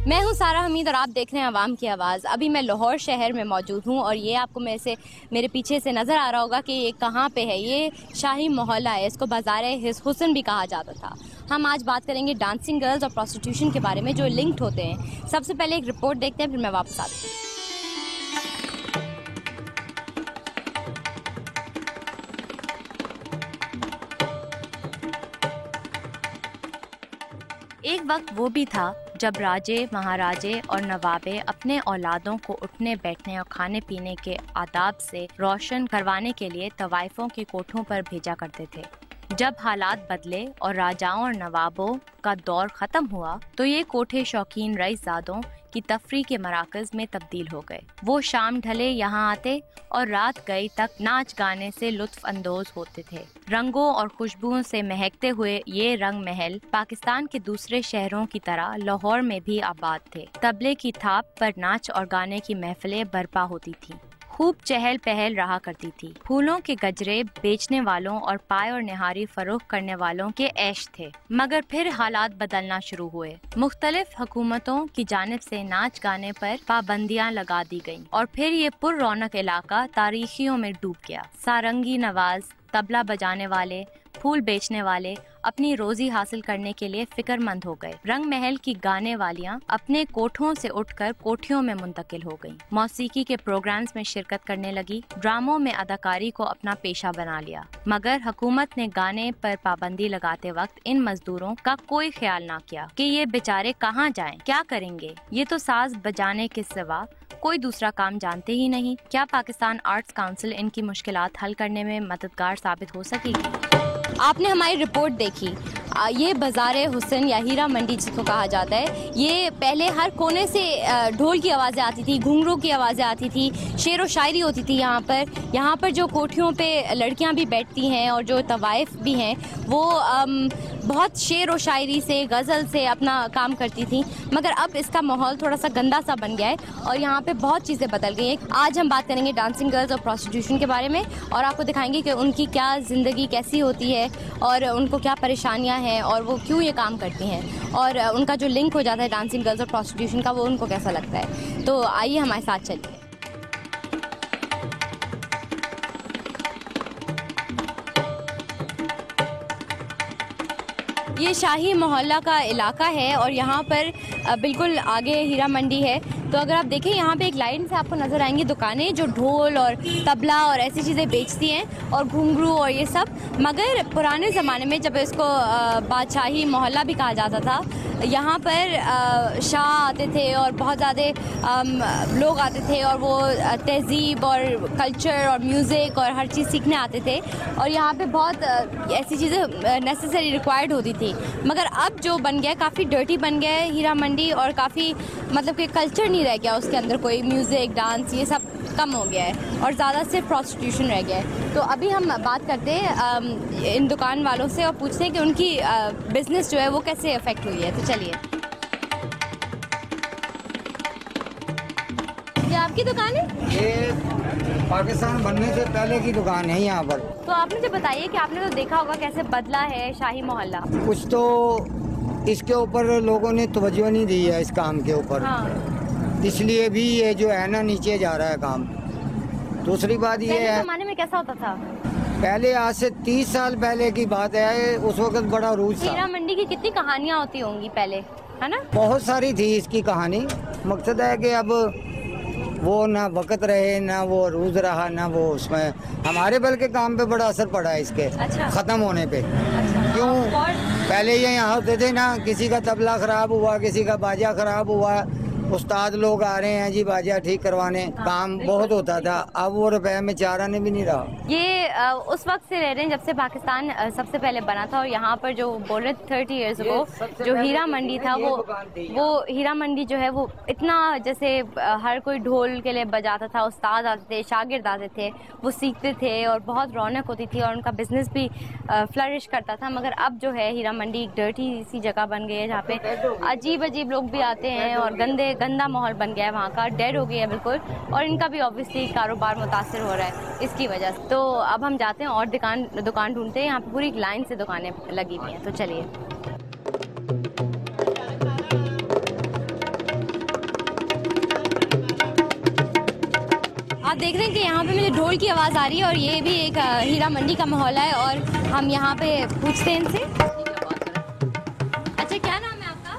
मैं हूं सारा हमीद और आप देख रहे हैं आवाम की आवाज़। अभी मैं लाहौर शहर में मौजूद हूं और ये आपको मेरे पीछे से नज़र आ रहा होगा कि ये कहाँ पे है। ये शाही मोहल्ला है, इसको बाज़ार हुस्न भी कहा जाता था। हम आज बात करेंगे डांसिंग गर्ल्स और प्रोस्टिट्यूशन के बारे में जो लिंक्ड होते हैं। सबसे पहले एक रिपोर्ट देखते हैं, फिर मैं वापस आती हूँ। एक वक्त वो भी था जब राजे, महाराजे और नवाबे अपने औलादों को उठने, बैठने और खाने पीने के आदाब से रोशन करवाने के लिए तवाइफों की कोठों पर भेजा करते थे। जब हालात बदले और राजाओं और नवाबों का दौर खत्म हुआ तो ये कोठे शौकीन रईसजादों की तफरी के मराकज में तब्दील हो गए। वो शाम ढले यहाँ आते और रात गई तक नाच गाने से लुत्फ अंदोज होते थे। रंगों और खुशबुओं से महकते हुए ये रंग महल पाकिस्तान के दूसरे शहरों की तरह लाहौर में भी आबाद थे। तबले की थाप पर नाच और गाने की महफिलें बर्पा होती थीं। खूब चहल पहल रहा करती थी। फूलों के गजरे बेचने वालों और पाय और निहारी फरोख्त करने वालों के ऐश थे। मगर फिर हालात बदलना शुरू हुए। मुख्तलिफ हुकूमतों की जानिब से नाच गाने पर पाबंदियां लगा दी गईं और फिर ये पुर रौनक इलाका तारीखियों में डूब गया। सारंगी नवाज, तबला बजाने वाले, फूल बेचने वाले अपनी रोजी हासिल करने के लिए फिक्रमंद हो गए। रंग महल की गाने वालियां अपने कोठों से उठकर कोठियों में मुंतकिल हो गईं। मौसीकी के प्रोग्राम्स में शिरकत करने लगी। ड्रामों में अदाकारी को अपना पेशा बना लिया। मगर हुकूमत ने गाने पर पाबंदी लगाते वक्त इन मजदूरों का कोई ख्याल ना किया कि ये बेचारे कहाँ जाएं, क्या करेंगे। ये तो साज बजाने के सिवा कोई दूसरा काम जानते ही नहीं। क्या पाकिस्तान आर्ट्स काउंसिल इनकी मुश्किलात हल करने में मददगार साबित हो सकेगी? आपने हमारी रिपोर्ट देखी। ये बाज़ार हुस्न या हीरा मंडी जिसको कहा जाता है, ये पहले हर कोने से ढोल की आवाज़ें आती थी, घुंघरू की आवाज़ें आती थी, शेर व शायरी होती थी। यहाँ पर जो कोठियों पे लड़कियां भी बैठती हैं और जो तवाइफ भी हैं वो बहुत शेर व शायरी से, गज़ल से अपना काम करती थी। मगर अब इसका माहौल थोड़ा सा गंदा सा बन गया है और यहाँ पे बहुत चीज़ें बदल गई हैं। आज हम बात करेंगे डांसिंग गर्ल्स और प्रोस्टिट्यूशन के बारे में और आपको दिखाएंगे कि उनकी क्या ज़िंदगी कैसी होती है और उनको क्या परेशानियाँ हैं और वो क्यों ये काम करती हैं और उनका जो लिंक हो जाता है डांसिंग गर्ल्स और प्रोस्टिट्यूशन का वो उनको कैसा लगता है। तो आइए हमारे साथ चलिए। ये शाही मोहल्ला का इलाका है और यहाँ पर बिल्कुल आगे हीरा मंडी है। तो अगर आप देखें यहाँ पे एक लाइन से आपको नज़र आएंगी दुकानें जो ढोल और तबला और ऐसी चीज़ें बेचती हैं और घुंघरू और ये सब। मगर पुराने ज़माने में जब इसको बादशाही मोहल्ला भी कहा जाता था, यहाँ पर शाह आते थे और बहुत ज़्यादा लोग आते थे और वो तहज़ीब और कल्चर और म्यूज़िक और हर चीज़ सीखने आते थे और यहाँ पे बहुत ऐसी चीज़ें नेसेसरी रिक्वायर्ड होती थी। मगर अब जो बन गया काफ़ी डर्टी बन गया है हीरा मंडी और काफ़ी मतलब कि कल्चर नहीं रह गया उसके अंदर, कोई म्यूज़िक डांस ये सब कम हो गया है और ज़्यादा सिर्फ प्रोस्टिट्यूशन रह गया है। तो अभी हम बात करते हैं इन दुकान वालों से और पूछते हैं कि उनकी बिज़नेस जो है वो कैसे अफेक्ट हुई है। तो चलिए, ये आपकी दुकान है? ये पाकिस्तान बनने से पहले की दुकान है यहाँ पर। तो आप मुझे बताइए कि आपने तो देखा होगा कैसे बदला है शाही मोहल्ला। कुछ तो इसके ऊपर लोगों ने तवज्जो नहीं दी है इस काम के ऊपर। हाँ। इसलिए भी ये जो है ना नीचे जा रहा है काम। दूसरी बात ये है, जमाने में कैसा होता था? पहले आज से 30 साल पहले की बात है, उस वक्त बड़ा रूज था। हीरा मंडी की कितनी कहानियाँ होती होंगी पहले, है ना? बहुत सारी थी इसकी कहानी। मकसद है कि अब वो ना वक्त रहे, ना वो रूज रहा, ना वो उसमें हमारे बल्कि काम पे बड़ा असर पड़ा है इसके। अच्छा। खत्म होने पे। अच्छा। क्यों? पहले ये यहाँ होते थे ना, किसी का तबला खराब हुआ, किसी का बाजा खराब हुआ, उस्ताद लोग आ रहे हैं जी बाजा ठीक करवाने। हाँ, काम बहुत होता था। अब वो रुपए में चार आने भी नहीं रहा। ये उस वक्त से रह रहे हैं जब से पाकिस्तान सबसे पहले बना था और यहाँ पर जो बोल रहे 30 इयर्स अगो जो हीरा मंडी था वो हीरा मंडी जो है वो इतना जैसे हर कोई ढोल के लिए बजाता था, उस्ताद आते थे, शागिर्द आते थे, वो सीखते थे और बहुत रौनक होती थी और उनका बिजनेस भी फ्लरिश करता था। मगर अब जो है हीरा मंडी एक डर्टी सी जगह बन गई है जहाँ पे अजीब अजीब लोग भी आते हैं और गंदा माहौल बन गया है वहाँ का, डेड हो गया है बिल्कुल और इनका भी ऑब्वियसली कारोबार मुतासिर हो रहा है इसकी वजह से। तो अब हम जाते हैं और दुकान ढूंढते हैं। यहाँ पे पूरी लाइन से दुकानें लगी हुई हैं। तो चलिए, आप देख रहे हैं कि यहाँ पे मुझे ढोल की आवाज़ आ रही है और ये भी एक हीरा मंडी का माहौल है और हम यहाँ पे पूछते हैं इनसे। अच्छा, क्या नाम है आपका?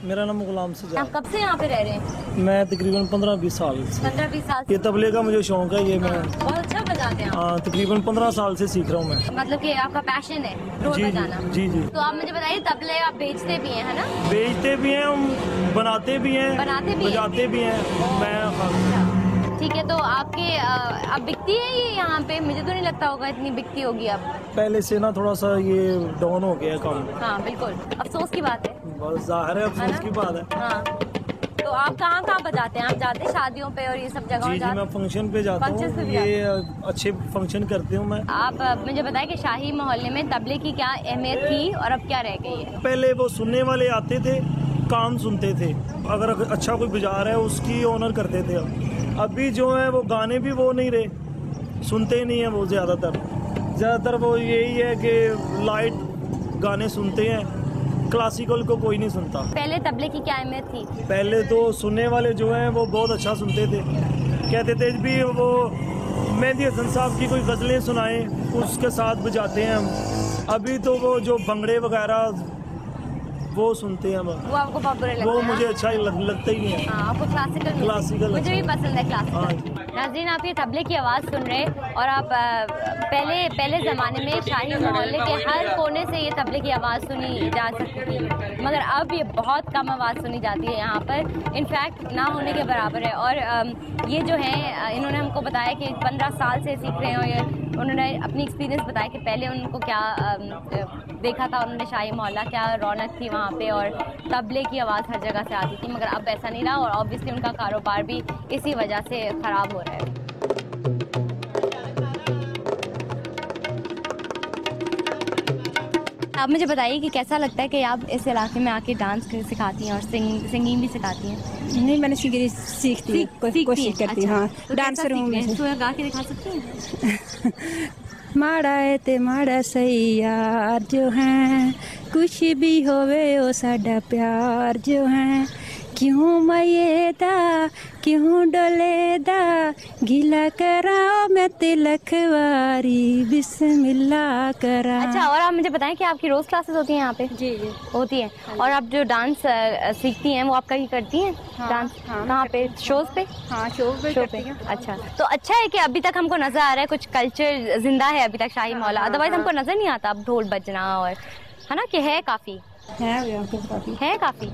मेरा नाम गुलाम सजाद। आप कब से यहाँ पे रह रहे हैं? मैं तकरीबन 15-20 साल से। 15-20 साल से? ये तबले का मुझे शौक है, ये मैं बहुत अच्छा बजाते हैं आप। हाँ तकरीबन 15 साल से सीख रहा हूँ मैं। मतलब कि आपका पैशन है ढोल जी बजाना? जी जी। तो आप मुझे बताइए, तबले आप बेचते भी हैं, है ना? बेचते भी हैं, हम बनाते भी हैं, बनाते भी हैं? बजाते भी हैं। मैं ठीक है, तो आपके अब बिकती है ये यहाँ पे? मुझे तो नहीं लगता होगा इतनी बिकती होगी अब। पहले से ना थोड़ा सा ये डाउन हो गया काम। हाँ बिल्कुल, अफसोस की बात है। बस जाहिर है, अफसोस की बात है। हाँ, तो आप कहाँ कहाँ बजाते हैं? आप जाते हैं शादियों पे और ये सब जगह? जी जी, मैं फंक्शन पे जाता हूँ, ये अच्छे फंक्शन करती हूँ मैं। आप मुझे बताएं कि शाही मोहल्ले में तबले की क्या अहमियत थी और अब क्या रह गई है? पहले वो सुनने वाले आते थे, काम सुनते थे, अगर अच्छा कोई बजा रहा है उसकी ऑनर करते थे। अभी जो है वो गाने भी वो नहीं रहे, सुनते नहीं है वो। ज़्यादातर वो यही है कि लाइट गाने सुनते हैं, क्लासिकल को कोई नहीं सुनता। पहले तबले की क्या अहमियत थी? पहले तो सुनने वाले जो हैं वो बहुत अच्छा सुनते थे, कहते थे भी वो मेहंदी हसन साहब की कोई गज़लें सुनाएं उसके साथ बजाते हैं हम। अभी तो वो जो भंगड़े वगैरह वो सुनते हैं वो आपको बहुत बुरे लगते हैं? वो मुझे अच्छा लगता ही नहीं है। हाँ, आपको क्लासिकल मुझे भी पसंद है क्लासिकल। नाज़रीन, आप ये तबले की आवाज़ सुन रहे हैं और आप पहले ज़माने में शाही मोहल्ले के हर कोने से ये तबले की आवाज़ सुनी जा सकती थी, मगर अब ये बहुत कम आवाज़ सुनी जाती है यहाँ पर, इनफैक्ट ना होने के बराबर है। और ये जो है इन्होंने हमको बताया कि 15 साल से सीख रहे हैं और ये उन्होंने अपनी एक्सपीरियंस बताया कि पहले उनको क्या देखा था उन्होंने शाही मोहल्ला, क्या रौनक थी वहाँ पे और तबले की आवाज़ हर जगह से आती थी, मगर अब ऐसा नहीं रहा और ऑब्वियसली उनका कारोबार भी इसी वजह से ख़राब हो रहा है। आप मुझे बताइए कि कैसा लगता है कि आप इस इलाके में आके डांस सिखाती हैं और सिंगिंग भी सिखाती हैं? नहीं, मैंने सिंगिंग सीखती कोशिश करती हूँ। हाँ, तो डांसर हूँ मैं। तो गा के दिखा सकती हैं? माड़ा है ते माड़ा सही यार जो है, कुछ भी होवे ओ साडा प्यार जो है, क्यों मयेदा क्यों डोलेदा, गिला कराओ मैं तिलक वारी बिस्मिल्लाह करा। अच्छा, और आप मुझे बताएं कि आपकी रोज क्लासेस होती हैं यहाँ पे? जी जी होती है। और आप जो डांस सीखती हैं वो आप कहीं करती हैं? हाँ, डांस हाँ, कहाँ पे? शोज पे? हाँ, शो पे। अच्छा, तो अच्छा है कि अभी तक हमको नजर आ रहा है कुछ कल्चर जिंदा है अभी तक शाही मोहल्ला, अदरवाइज हमको नजर नहीं आता अब ढोल बजना और, है ना, कि है काफी है काफी।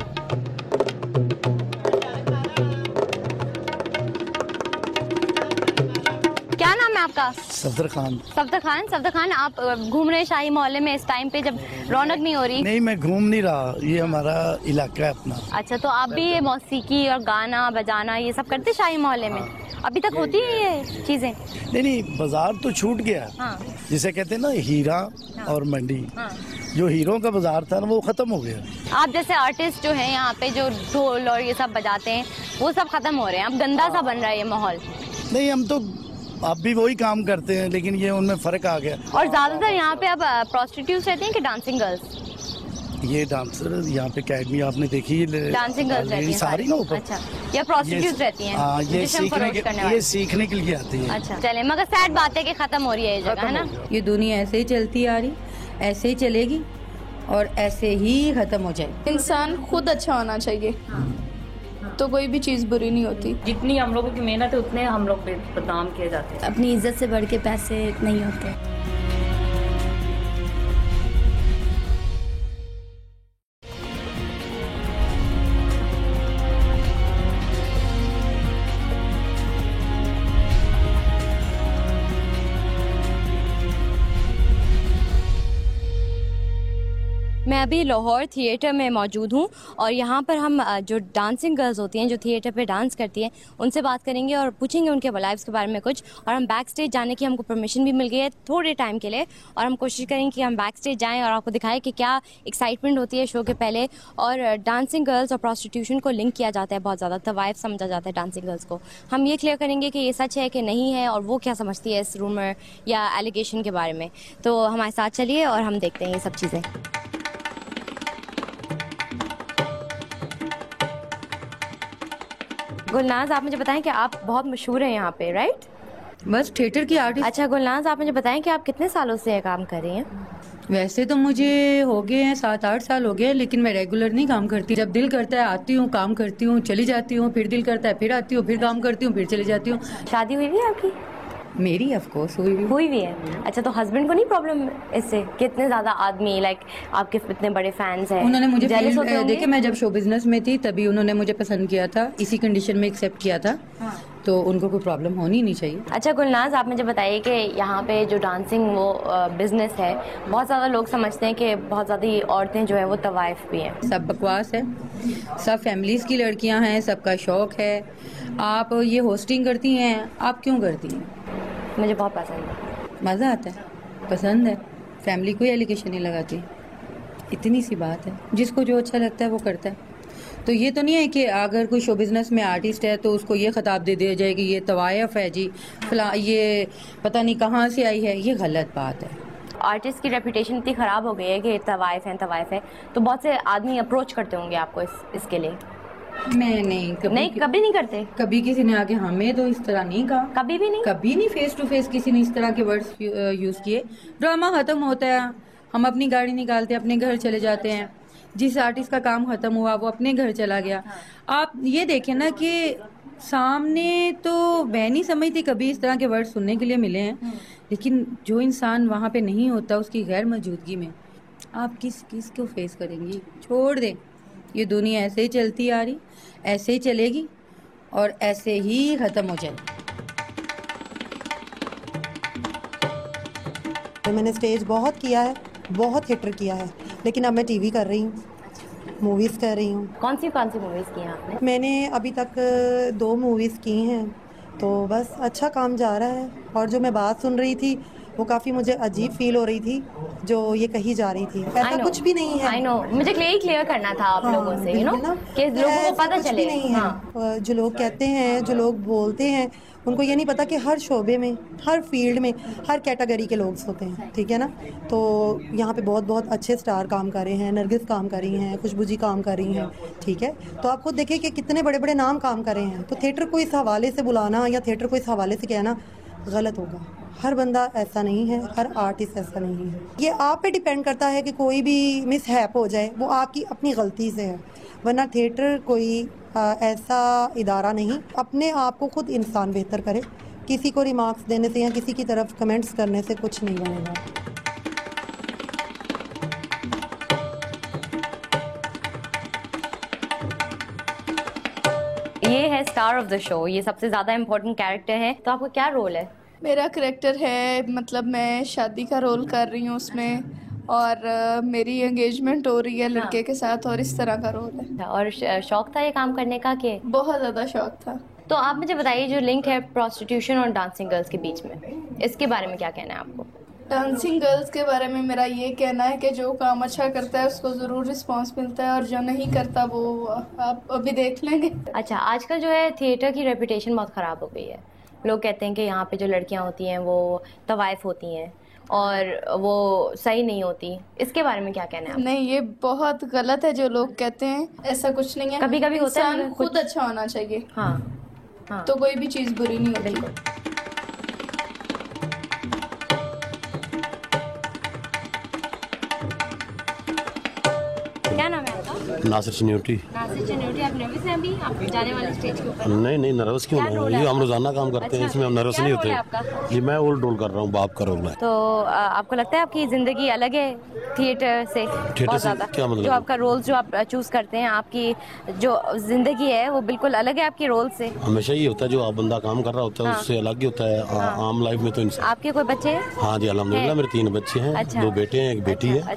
क्या नाम है आपका? सफदर खान। सफदर खान, आप घूम रहे हैं शाही मोहल्ले में इस टाइम पे जब रौनक नहीं हो रही? नहीं, मैं घूम नहीं रहा, ये हमारा इलाका है अपना। अच्छा, तो आप भी ये मौसीकी और गाना बजाना ये सब करते शाही मोहल्ले में? अभी तक होती है ये चीजें? नहीं, बाजार तो छूट गया। हाँ। जिसे कहते हैं ना हीरा और मंडी। हाँ। जो हीरों का बाजार था ना वो खत्म हो गया। आप जैसे आर्टिस्ट जो हैं यहाँ पे जो ढोल और ये सब बजाते हैं वो सब खत्म हो रहे हैं, अब गंदा सा बन रहा है ये माहौल। नहीं, हम तो आप भी वही काम करते हैं, लेकिन ये उनमें फर्क आ गया। और ज्यादातर यहाँ पे अब प्रोस्टिट्यूट्स रहती हैं कि डांसिंग गर्ल्स? ये डांसर यहाँ पे अकेडमी आपने देखी है, डांसिंग गर्ल्स रहती हैं सारी ना ऊपर। अच्छा, या प्रोस्टिट्यूट्स रहती हैं? हाँ, ये सीखने के लिए आती है। अच्छा, चले, मगर सैड बात है कि खत्म हो रही है ये जगह, है ना? ये दुनिया ऐसे ही चलती आ रही, ऐसे ही चलेगी और ऐसे ही खत्म हो जाएगी। इंसान खुद अच्छा होना चाहिए तो कोई भी चीज़ बुरी नहीं होती। जितनी हम लोगों की मेहनत है उतने हम लोग पे बदनाम किए जाते हैं। अपनी इज्जत से बढ़ के पैसे नहीं होते। मैं अभी लाहौर थिएटर में मौजूद हूँ और यहाँ पर हम जो डांसिंग गर्ल्स होती हैं जो थिएटर पे डांस करती हैं उनसे बात करेंगे और पूछेंगे उनके लाइफ्स के बारे में कुछ, और हम बैक स्टेज जाने की हमको परमिशन भी मिल गई है थोड़े टाइम के लिए, और हम कोशिश करेंगे कि हम बैक स्टेज जाएँ और आपको दिखाएं कि क्या एक्साइटमेंट होती है शो के पहले। और डांसिंग गर्ल्स और प्रोस्टिट्यूशन को लिंक किया जाता है बहुत ज़्यादा, तवाइफ समझा जाता है डांसिंग गर्ल्स को। हम ये क्लियर करेंगे कि ये सच है कि नहीं है और वो क्या समझती है इस रूमर या एलिगेशन के बारे में। तो हमारे साथ चलिए और हम देखते हैं ये सब चीज़ें। गुलनाज, आप मुझे बताएं कि आप बहुत मशहूर हैं यहाँ पे, राइट? बस थिएटर की आर्टिस्ट। अच्छा गुलनाज, आप मुझे बताएं कि आप कितने सालों से ये काम कर रही हैं? वैसे तो मुझे हो गए हैं 7-8 साल हो गए, लेकिन मैं रेगुलर नहीं काम करती। जब दिल करता है आती हूँ, काम करती हूँ, चली जाती हूँ, फिर दिल करता है फिर आती हूँ, फिर काम करती हूँ, फिर चली जाती हूँ। शादी हुई भी है आपकी? मेरी ऑफ कोर्स हुई भी है। अच्छा, तो हस्बैंड को नहीं प्रॉब्लम इससे कि इतने ज्यादा आदमी लाइक आपके इतने बड़े फैंस हैं? उन्होंने मुझे देखिए, मैं जब शो बिजनेस में थी तभी उन्होंने मुझे पसंद किया था, इसी कंडीशन में एक्सेप्ट किया था। तो उनको कोई प्रॉब्लम होनी नहीं चाहिए। अच्छा गुलनाज, आप मुझे बताइए कि यहाँ पे जो डांसिंग वो बिजनेस है, बहुत ज़्यादा लोग समझते हैं कि बहुत ज़्यादा औरतें जो है वो तवाइफ भी हैं। सब बकवास है, सब फैमिलीज की लड़कियाँ हैं, सबका शौक है। आप ये होस्टिंग करती हैं, आप क्यों करती हैं? मुझे बहुत पसंद है। मज़ा आता है, पसंद है। फैमिली कोई एलिगेशन नहीं लगाती, इतनी सी बात है। जिसको जो अच्छा लगता है वो करता है। तो ये तो नहीं है कि अगर कोई शो बिजनेस में आर्टिस्ट है तो उसको ये खिताब दे दिया जाए कि ये तवायफ है जी, फला ये पता नहीं कहाँ से आई है। ये गलत बात है। आर्टिस्ट की रेपुटेशन इतनी ख़राब हो गई है कि तवाइफ है, तो बहुत से आदमी अप्रोच करते होंगे आपको इसके लिए। मैं नहीं, कभी नहीं करते। कभी किसी ने आके हमें तो इस तरह नहीं कहा, कभी नहीं फेस टू फेस किसी ने इस तरह के वर्ड्स यूज किए। ड्रामा खत्म होता है, हम अपनी गाड़ी निकालते हैं, अपने घर चले जाते हैं। जिस आर्टिस्ट का काम खत्म हुआ वो अपने घर चला गया। आप ये देखें ना कि सामने तो मैं नहीं समझती कभी इस तरह के वर्ड सुनने के लिए मिले हैं, लेकिन जो इंसान वहाँ पे नहीं होता उसकी गैर मौजूदगी में आप किस को फेस करेंगी? छोड़ दें, ये दुनिया ऐसे ही चलती आ रही, ऐसे ही चलेगी और ऐसे ही खत्म हो जाएगी। मैंने स्टेज बहुत किया है, बहुत थिएटर किया है, लेकिन अब मैं टीवी कर रही हूँ, मूवीज़ कर रही हूँ। कौन सी मूवीज़ की हैं आपने? मैंने अभी तक 2 मूवीज़ की हैं, तो बस अच्छा काम जा रहा है। और जो मैं बात सुन रही थी वो काफ़ी मुझे अजीब फील हो रही थी, जो ये कही जा रही थी। ऐसा कुछ भी नहीं है। I know. मुझे क्लियर करना था आप लोगों से, कि लोगों को पता चले। नहीं है। जो लोग कहते हैं, जो लोग बोलते हैं, उनको ये नहीं पता कि हर शोबे में, हर फील्ड में, हर कैटेगरी के लोग होते हैं, ठीक है ना। तो यहाँ पे बहुत बहुत अच्छे स्टार काम कर रहे हैं, नरगिस काम कर रही हैं, खुशबू जी काम कर रही हैं, ठीक है। तो आप खुद देखिए कि कितने बड़े बड़े नाम काम कर रहे हैं। तो थिएटर को इस हवाले से बुलाना या थिएटर को इस हवाले से कहना गलत होगा। हर बंदा ऐसा नहीं है, हर आर्टिस्ट ऐसा नहीं है। ये आप पे डिपेंड करता है कि कोई भी मिसहैप हो जाए वो आपकी अपनी गलती से है, वरना थिएटर कोई ऐसा इदारा नहीं। अपने आप को खुद इंसान बेहतर करे, किसी को रिमार्क्स देने से या किसी की तरफ कमेंट्स करने से कुछ नहीं बनेगा। ये है स्टार ऑफ द शो, ये सबसे ज़्यादा इम्पोर्टेंट कैरेक्टर है। तो आपका क्या रोल है? मेरा करैक्टर है, मतलब मैं शादी का रोल कर रही हूँ उसमें, और मेरी एंगेजमेंट हो रही है लड़के के साथ, और इस तरह का रोल है। और शौक था ये काम करने का कि? बहुत ज़्यादा शौक था। तो आप मुझे बताइए, जो लिंक है प्रोस्टिट्यूशन और डांसिंग गर्ल्स के बीच में, इसके बारे में क्या कहना है आपको? डांसिंग गर्ल्स के बारे में मेरा ये कहना है कि जो काम अच्छा करता है उसको ज़रूर रिस्पांस मिलता है, और जो नहीं करता वो आप अभी देख लेंगे। अच्छा, आजकल जो है थिएटर की रेपुटेशन बहुत ख़राब हो गई है। लोग कहते हैं कि यहाँ पे जो लड़कियाँ होती हैं वो तवाइफ होती हैं और वो सही नहीं होती। इसके बारे में क्या कहना है? नहीं, ये बहुत गलत है जो लोग कहते हैं, ऐसा कुछ नहीं है। कभी कभी होता है, खुद अच्छा होना चाहिए। हाँ, तो कोई भी चीज़ बुरी नहीं होती। क्या नाम है आपका? नासिर चन्योटी। आप नर्वस हैं अभी? आप जाने वाले स्टेज के ऊपर? नहीं, नर्वस क्यों नहीं? ये हम रोजाना काम करते हैं, इसमें हम नर्वस नहीं होते। जी, मैं ओल्ड रोल कर रहा हूँ, बाप का रोल है। तो आपको लगता है आपकी जिंदगी अलग है थिएटर से? थिएटर से क्या मतलब? जो आपका रोल जो आप चूज करते हैं, आपकी जो जिंदगी है वो बिल्कुल अलग है आपके रोल से? हमेशा ही होता है, जो आप बंदा काम कर रहा होता है उससे अलग ही होता है। आम लाइफ में तो इंसान। आपके कोई बच्चे हैं? हाँ जी, अल्हम्दुलिल्लाह मेरे 3 बच्चे हैं। 2 बेटे हैं, 1 बेटी है।